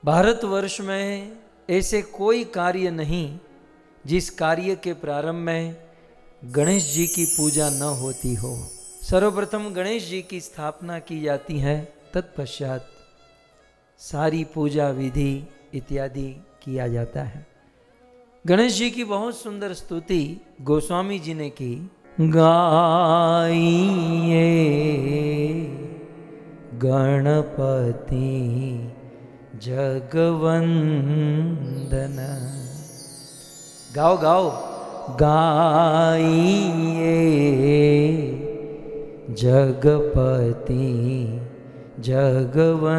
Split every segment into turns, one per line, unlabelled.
भारतवर्ष में ऐसे कोई कार्य नहीं जिस कार्य के प्रारंभ में गणेश जी की पूजा न होती हो। सर्वप्रथम गणेश जी की स्थापना की जाती है, तत्पश्चात सारी पूजा विधि इत्यादि किया जाता है। गणेश जी की बहुत सुंदर स्तुति गोस्वामी जी ने की। गाइए गणपति जगवंदन। गाओ गाओ। गाइए जगपति जगवंदन।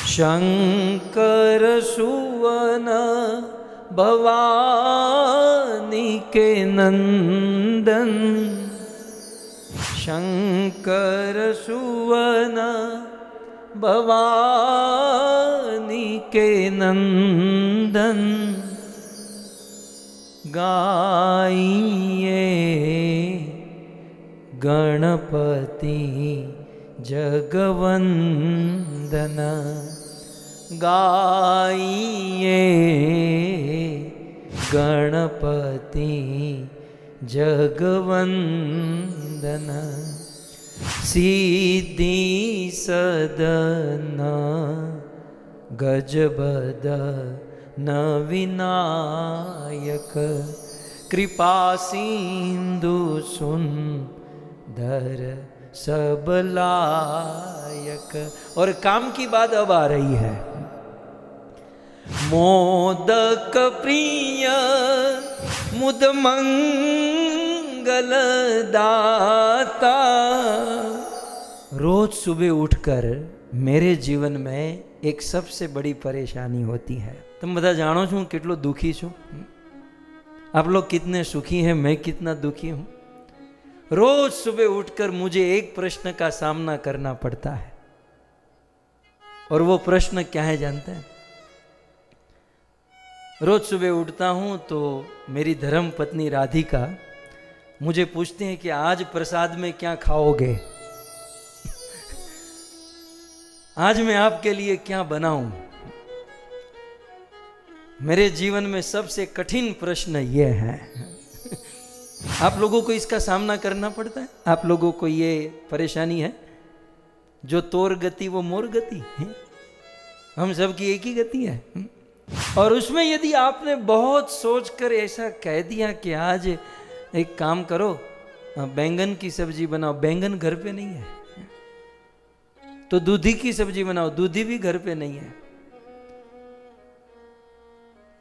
शंकर सुवन भवानी के नंदन। शंकर सुवन भवानी के नंदन। गाइए गणपति जगवंदन। गाइए गणपति जगवंदन। सिद्धि सदन गजबदन विनायक। कृपा सिंधु सुंदर सबलायक। और काम की बात अब आ रही है। मोदक प्रिय मुद मंगल दाता। रोज सुबह उठकर मेरे जीवन में एक सबसे बड़ी परेशानी होती है। तुम बता जानो छू कितलो दुखी छू। आप लोग कितने सुखी हैं, मैं कितना दुखी हूं। रोज सुबह उठकर मुझे एक प्रश्न का सामना करना पड़ता है, और वो प्रश्न क्या है जानते हैं? रोज सुबह उठता हूं तो मेरी धर्म पत्नी राधिका मुझे पूछती हैं कि आज प्रसाद में क्या खाओगे, आज मैं आपके लिए क्या बनाऊं। मेरे जीवन में सबसे कठिन प्रश्न यह है। आप लोगों को इसका सामना करना पड़ता है? आप लोगों को ये परेशानी है? जो तोर गति वो मोर गति है। हम सबकी एक ही गति है। और उसमें यदि आपने बहुत सोचकर ऐसा कह दिया कि आज एक काम करो, बैंगन की सब्जी बनाओ, बैंगन घर पे नहीं है। तो दूधी की सब्जी बनाओ, दूधी भी घर पे नहीं है।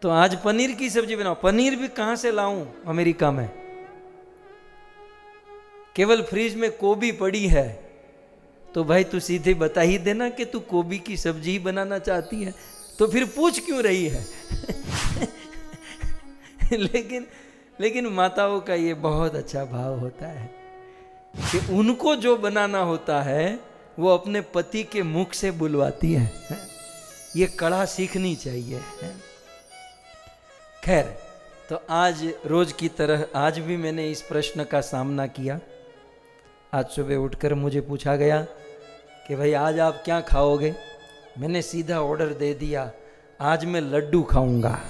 तो आज पनीर की सब्जी बनाओ, पनीर भी कहां से लाऊं अमेरिका में। केवल फ्रिज में गोभी पड़ी है, तो भाई तू सीधे बता ही देना कि तू गोभी की सब्जी ही बनाना चाहती है, तो फिर पूछ क्यों रही है। लेकिन माताओं का ये बहुत अच्छा भाव होता है कि उनको जो बनाना होता है वो अपने पति के मुख से बुलवाती है। ये कला सीखनी चाहिए। खैर, तो आज रोज की तरह आज भी मैंने इस प्रश्न का सामना किया। आज सुबह उठकर मुझे पूछा गया कि भाई आज आप क्या खाओगे। मैंने सीधा ऑर्डर दे दिया, आज मैं लड्डू खाऊंगा।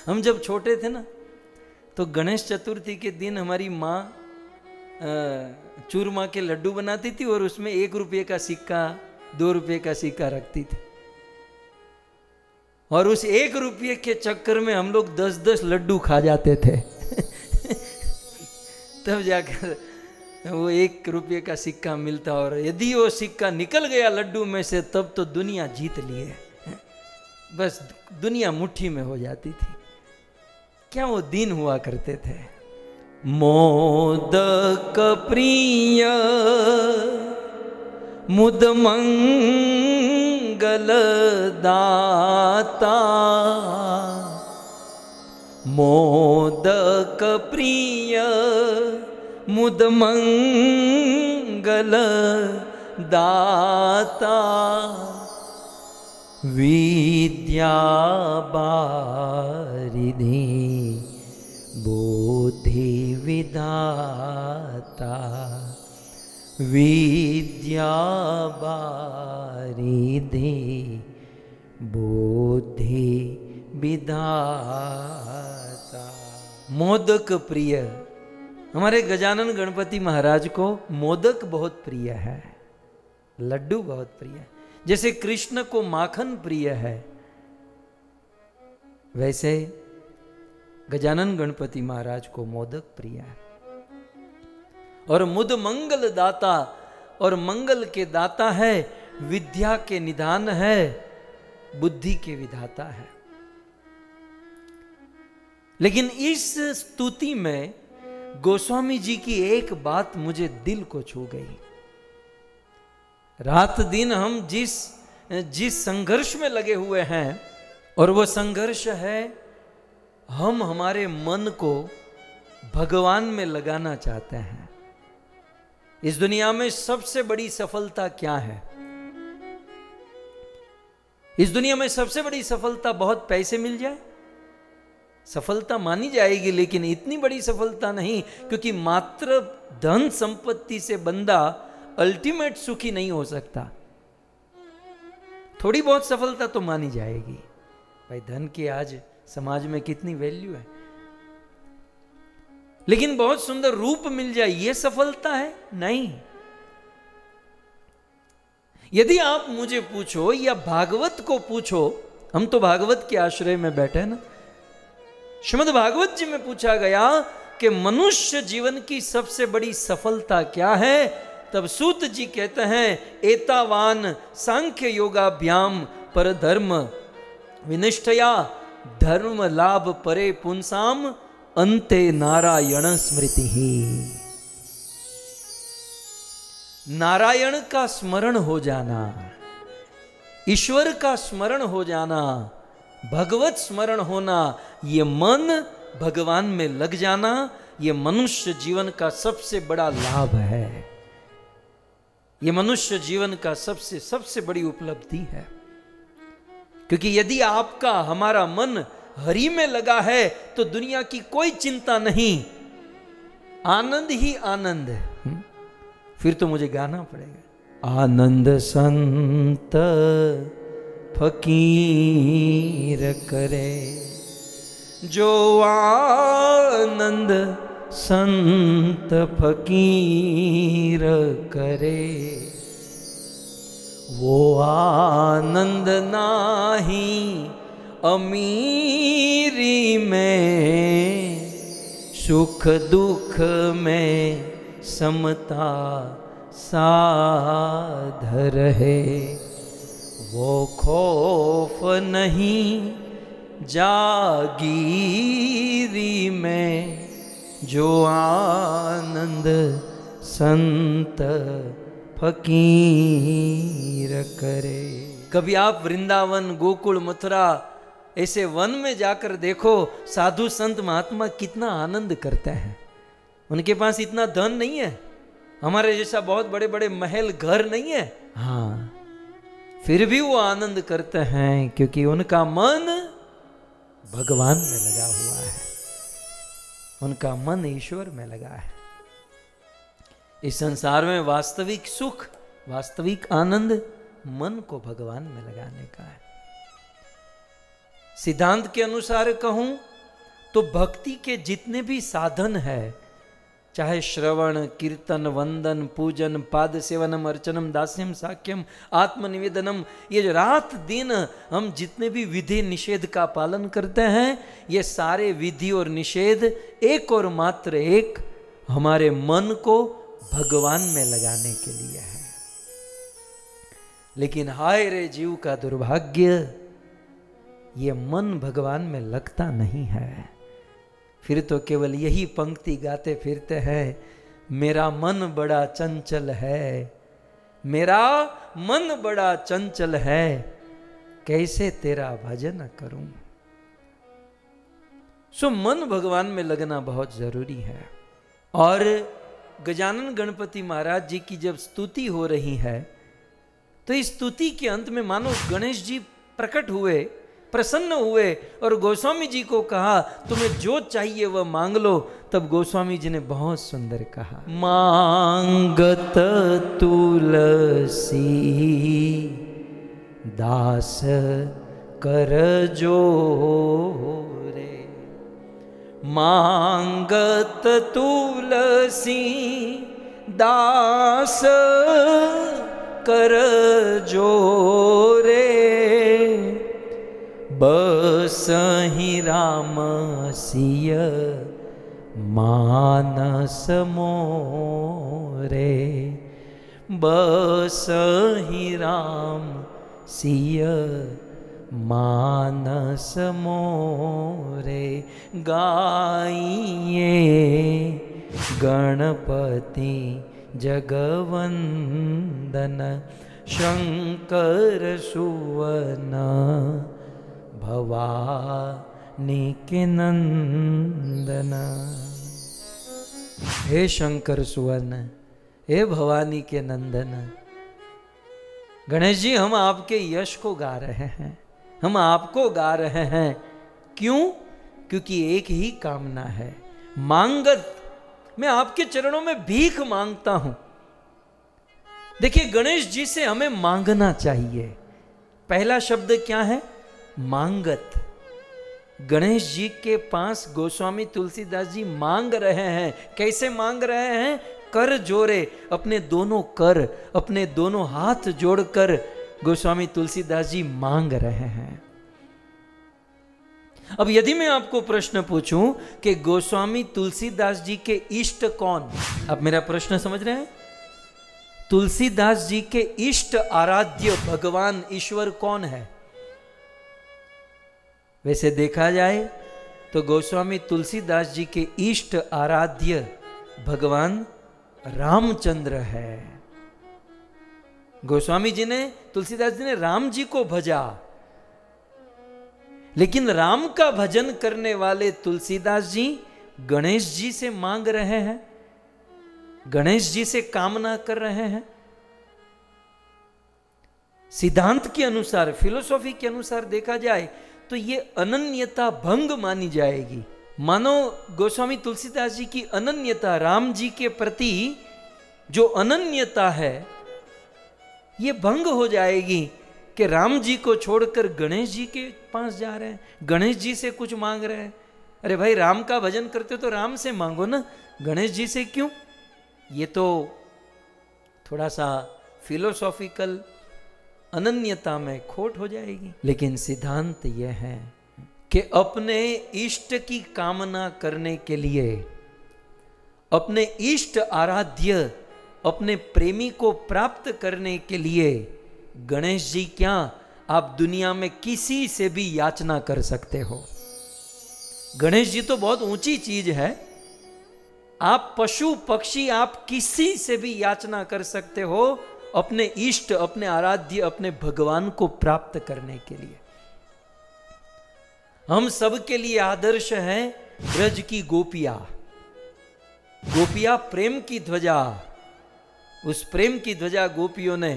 हम जब छोटे थे ना, तो गणेश चतुर्थी के दिन हमारी माँ चूरमा के लड्डू बनाती थी और उसमें 1 रुपये का सिक्का, 2 रुपये का सिक्का रखती थी। और उस 1 रुपये के चक्कर में हम लोग 10-10 लड्डू खा जाते थे। तब जाकर वो 1 रुपये का सिक्का मिलता, और यदि वो सिक्का निकल गया लड्डू में से तब तो दुनिया जीत लिए। बस दुनिया मुट्ठी में हो जाती थी। क्या वो दिन हुआ करते थे। मोदक प्रिय मुद मंगल दाता। मोदक प्रिय मुद मंगल दाता। विद्या बारिधि बुद्धि विधाता। विद्या बारिधि बुद्धि विधाता। मोदक प्रिय, हमारे गजानन गणपति महाराज को मोदक बहुत प्रिय है, लड्डू बहुत प्रिय है। जैसे कृष्ण को माखन प्रिय है, वैसे गजानन गणपति महाराज को मोदक प्रिय है। और मुद मंगल दाता, और मंगल के दाता है, विद्या के निधान है, बुद्धि के विधाता है। लेकिन इस स्तुति में गोस्वामी जी की एक बात मुझे दिल को छू गई। रात दिन हम जिस संघर्ष में लगे हुए हैं, और वो संघर्ष है हम हमारे मन को भगवान में लगाना चाहते हैं। इस दुनिया में सबसे बड़ी सफलता क्या है? इस दुनिया में सबसे बड़ी सफलता बहुत पैसे मिल जाए, सफलता मानी जाएगी, लेकिन इतनी बड़ी सफलता नहीं, क्योंकि मात्र धन संपत्ति से बंदा अल्टीमेट सुखी नहीं हो सकता। थोड़ी बहुत सफलता तो मानी जाएगी। भाई धन की आज समाज में कितनी वैल्यू है, लेकिन बहुत सुंदर रूप मिल जाए ये सफलता है? नहीं। यदि आप मुझे पूछो या भागवत को पूछो, हम तो भागवत के आश्रय में बैठे हैं ना, श्रीमद् भागवत जी में पूछा गया कि मनुष्य जीवन की सबसे बड़ी सफलता क्या है, तब सूत जी कहते हैं एतावान सांख्य योगाभ्याम पर धर्म विनिष्ठया धर्म लाभ परे पुंसाम अंते नारायण स्मृति ही। नारायण का स्मरण हो जाना, ईश्वर का स्मरण हो जाना, भगवत स्मरण होना, ये मन भगवान में लग जाना, ये मनुष्य जीवन का सबसे बड़ा लाभ है। ये मनुष्य जीवन का सबसे बड़ी उपलब्धि है। क्योंकि यदि आपका हमारा मन हरि में लगा है तो दुनिया की कोई चिंता नहीं, आनंद ही आनंद है। फिर तो मुझे गाना पड़ेगा। आनंद संत फकीर करे, जो आनंद संत फकीर करे, वो आनंद नाही अमीरी में, सुख दुख में समता साध रहे, वो खौफ नहीं जागीरी में, जो आनंद संत फकीर करे। कभी आप वृंदावन, गोकुल, मथुरा ऐसे वन में जाकर देखो, साधु संत महात्मा कितना आनंद करते हैं। उनके पास इतना धन नहीं है, हमारे जैसा बहुत बड़े बड़े महल घर नहीं है, हाँ, फिर भी वो आनंद करते हैं क्योंकि उनका मन भगवान में लगा हुआ है, उनका मन ईश्वर में लगा है। इस संसार में वास्तविक सुख, वास्तविक आनंद मन को भगवान में लगाने का है। सिद्धांत के अनुसार कहूं तो भक्ति के जितने भी साधन है, चाहे श्रवण, कीर्तन, वंदन, पूजन, पाद सेवनम, अर्चनम, दास्यम, साक्ष्यम, आत्मनिवेदनम, ये जो रात दिन हम जितने भी विधि निषेध का पालन करते हैं, ये सारे विधि और निषेध एक और मात्र एक हमारे मन को भगवान में लगाने के लिए है। लेकिन हाय रे जीव का दुर्भाग्य, ये मन भगवान में लगता नहीं है। फिर तो केवल यही पंक्ति गाते फिरते हैं, मेरा मन बड़ा चंचल है, मेरा मन बड़ा चंचल है, कैसे तेरा भजन करूं। सो मन भगवान में लगना बहुत जरूरी है। और गजानन गणपति महाराज जी की जब स्तुति हो रही है, तो इस स्तुति के अंत में मानो गणेश जी प्रकट हुए प्रसन्न हुए और गोस्वामी जी को कहा तुम्हें जो चाहिए वह मांग लो। तब गोस्वामी जी ने बहुत सुंदर कहा, मांगत तुलसी दास कर जोरे, मांगत तुलसी दास कर जोरे, बसहि राम सिय मानस मोरे, बसहि राम सिय मानस मोरे, गाइए गणपति जगवंदन, शंकर सुवन भवानी के नंदन। हे शंकर सुवन, हे भवानी के नंदन, गणेश जी हम आपके यश को गा रहे हैं, हम आपको गा रहे हैं। क्यों? क्योंकि एक ही कामना है, मांगत। मैं आपके चरणों में भीख मांगता हूं। देखिए गणेश जी से हमें मांगना चाहिए। पहला शब्द क्या है? मांगत। गणेश जी के पास गोस्वामी तुलसीदास जी मांग रहे हैं। कैसे मांग रहे हैं? कर जोड़े, अपने दोनों कर, अपने दोनों हाथ जोड़कर गोस्वामी तुलसीदास जी मांग रहे हैं। अब यदि मैं आपको प्रश्न पूछूं कि गोस्वामी तुलसीदास जी के इष्ट कौन, आप मेरा प्रश्न समझ रहे हैं? तुलसीदास जी के इष्ट आराध्य भगवान ईश्वर कौन है? वैसे देखा जाए तो गोस्वामी तुलसीदास जी के इष्ट आराध्य भगवान रामचंद्र है। गोस्वामी जी ने, तुलसीदास जी ने राम जी को भजा, लेकिन राम का भजन करने वाले तुलसीदास जी गणेश जी से मांग रहे हैं, गणेश जी से कामना कर रहे हैं। सिद्धांत के अनुसार, फिलोसॉफी के अनुसार देखा जाए तो ये अनन्यता भंग मानी जाएगी। मानो गोस्वामी तुलसीदास जी की अनन्यता, राम जी के प्रति जो अनन्यता है, ये भंग हो जाएगी कि राम जी को छोड़कर गणेश जी के पास जा रहे हैं, गणेश जी से कुछ मांग रहे हैं। अरे भाई, राम का भजन करते हो तो राम से मांगो ना, गणेश जी से क्यों? ये तो थोड़ा सा फिलोसॉफिकल अनन्यता में खोट हो जाएगी। लेकिन सिद्धांत यह है कि अपने इष्ट की कामना करने के लिए, अपने इष्ट आराध्य, अपने प्रेमी को प्राप्त करने के लिए गणेश जी क्या, आप दुनिया में किसी से भी याचना कर सकते हो। गणेश जी तो बहुत ऊंची चीज है। आप पशु पक्षी, आप किसी से भी याचना कर सकते हो अपने इष्ट, अपने आराध्य, अपने भगवान को प्राप्त करने के लिए। हम सब के लिए आदर्श है ब्रज की गोपियां। गोपियां प्रेम की ध्वजा, उस प्रेम की ध्वजा गोपियों ने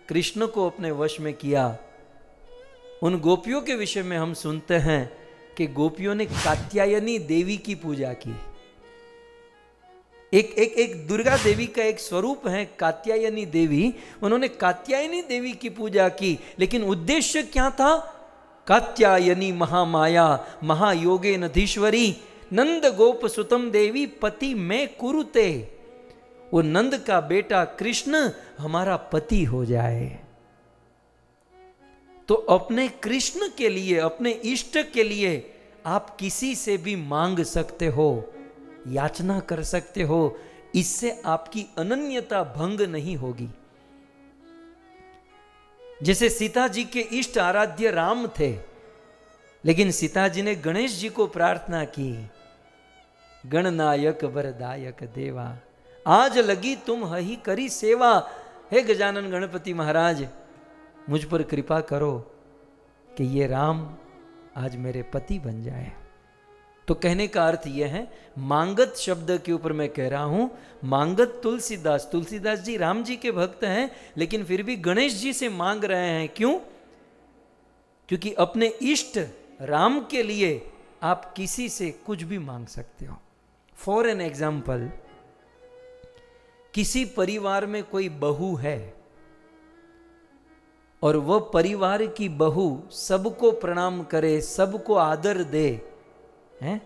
कृष्ण को अपने वश में किया। उन गोपियों के विषय में हम सुनते हैं कि गोपियों ने कात्यायनी देवी की पूजा की। एक दुर्गा देवी का एक स्वरूप है कात्यायनी देवी। उन्होंने कात्यायनी देवी की पूजा की, लेकिन उद्देश्य क्या था? कात्यायनी महामाया महायोगे नधीश्वरी नंद गोप सुतम देवी पति में कुरुते। वो नंद का बेटा कृष्ण हमारा पति हो जाए। तो अपने कृष्ण के लिए, अपने इष्ट के लिए आप किसी से भी मांग सकते हो, याचना कर सकते हो। इससे आपकी अनन्यता भंग नहीं होगी। जैसे सीता जी के इष्ट आराध्य राम थे, लेकिन सीता जी ने गणेश जी को प्रार्थना की, गणनायक वरदायक देवा आज लगी तुम हही करी सेवा। हे गजानन गणपति महाराज, मुझ पर कृपा करो कि ये राम आज मेरे पति बन जाए। तो कहने का अर्थ यह है, मांगत शब्द के ऊपर मैं कह रहा हूं, मांगत तुलसीदास जी राम जी के भक्त हैं, लेकिन फिर भी गणेश जी से मांग रहे हैं। क्यों? क्योंकि अपने इष्ट राम के लिए आप किसी से कुछ भी मांग सकते हो। फॉर एन एग्जाम्पल, किसी परिवार में कोई बहू है और वह परिवार की बहू सबको प्रणाम करे, सबको आदर दे, हैं?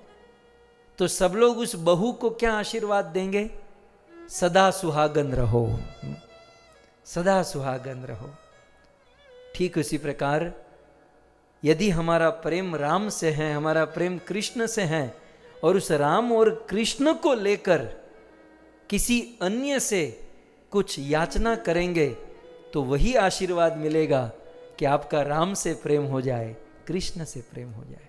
तो सब लोग उस बहू को क्या आशीर्वाद देंगे? सदा सुहागन रहो, सदा सुहागन रहो। ठीक उसी प्रकार यदि हमारा प्रेम राम से है, हमारा प्रेम कृष्ण से है, और उस राम और कृष्ण को लेकर किसी अन्य से कुछ याचना करेंगे तो वही आशीर्वाद मिलेगा कि आपका राम से प्रेम हो जाए, कृष्ण से प्रेम हो जाए।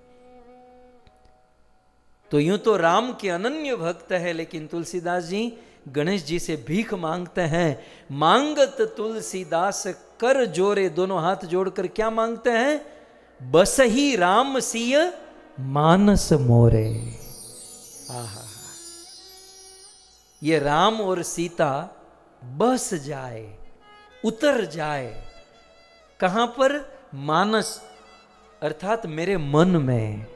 तो यूं तो राम के अनन्य भक्त है, लेकिन तुलसीदास जी गणेश जी से भीख मांगते हैं। मांगत तुलसीदास कर जोरे, दोनों हाथ जोड़कर क्या मांगते हैं? बस ही राम सिय मानस मोरे। आहा, ये राम और सीता बस जाए, उतर जाए, कहां पर? मानस, अर्थात मेरे मन में।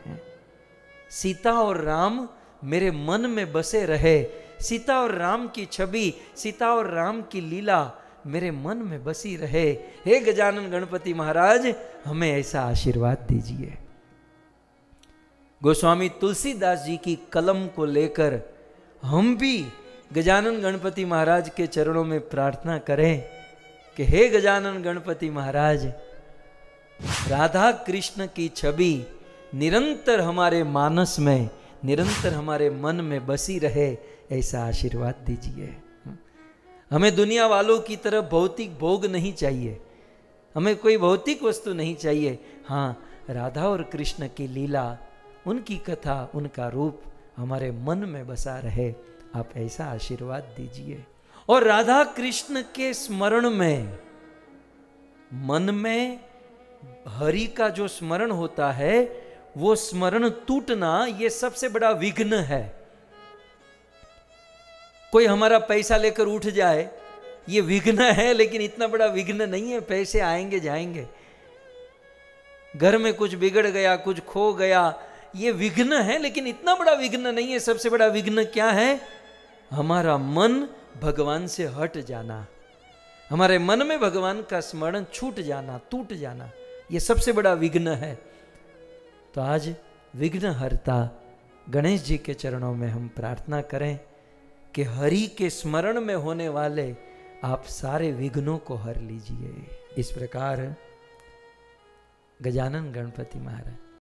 सीता और राम मेरे मन में बसे रहे। सीता और राम की छवि, सीता और राम की लीला मेरे मन में बसी रहे। हे गजानन गणपति महाराज, हमें ऐसा आशीर्वाद दीजिए। गोस्वामी तुलसीदास जी की कलम को लेकर हम भी गजानन गणपति महाराज के चरणों में प्रार्थना करें कि हे गजानन गणपति महाराज, राधा कृष्ण की छवि निरंतर हमारे मानस में, निरंतर हमारे मन में बसी रहे, ऐसा आशीर्वाद दीजिए। हमें दुनिया वालों की तरह भौतिक भोग नहीं चाहिए, हमें कोई भौतिक वस्तु नहीं चाहिए। हाँ, राधा और कृष्ण की लीला, उनकी कथा, उनका रूप हमारे मन में बसा रहे, आप ऐसा आशीर्वाद दीजिए। और राधा कृष्ण के स्मरण में, मन में हरि का जो स्मरण होता है, वो स्मरण टूटना ये सबसे बड़ा विघ्न है। कोई हमारा पैसा लेकर उठ जाए, ये विघ्न है, लेकिन इतना बड़ा विघ्न नहीं है। पैसे आएंगे जाएंगे, घर में कुछ बिगड़ गया, कुछ खो गया, ये विघ्न है, लेकिन इतना बड़ा विघ्न नहीं है। सबसे बड़ा विघ्न क्या है? हमारा मन भगवान से हट जाना, हमारे मन में भगवान का स्मरण छूट जाना, टूट जाना, ये सबसे बड़ा विघ्न है। तो आज विघ्न हरता गणेश जी के चरणों में हम प्रार्थना करें कि हरि के स्मरण में होने वाले आप सारे विघ्नों को हर लीजिए। इस प्रकार गजानन गणपति महाराज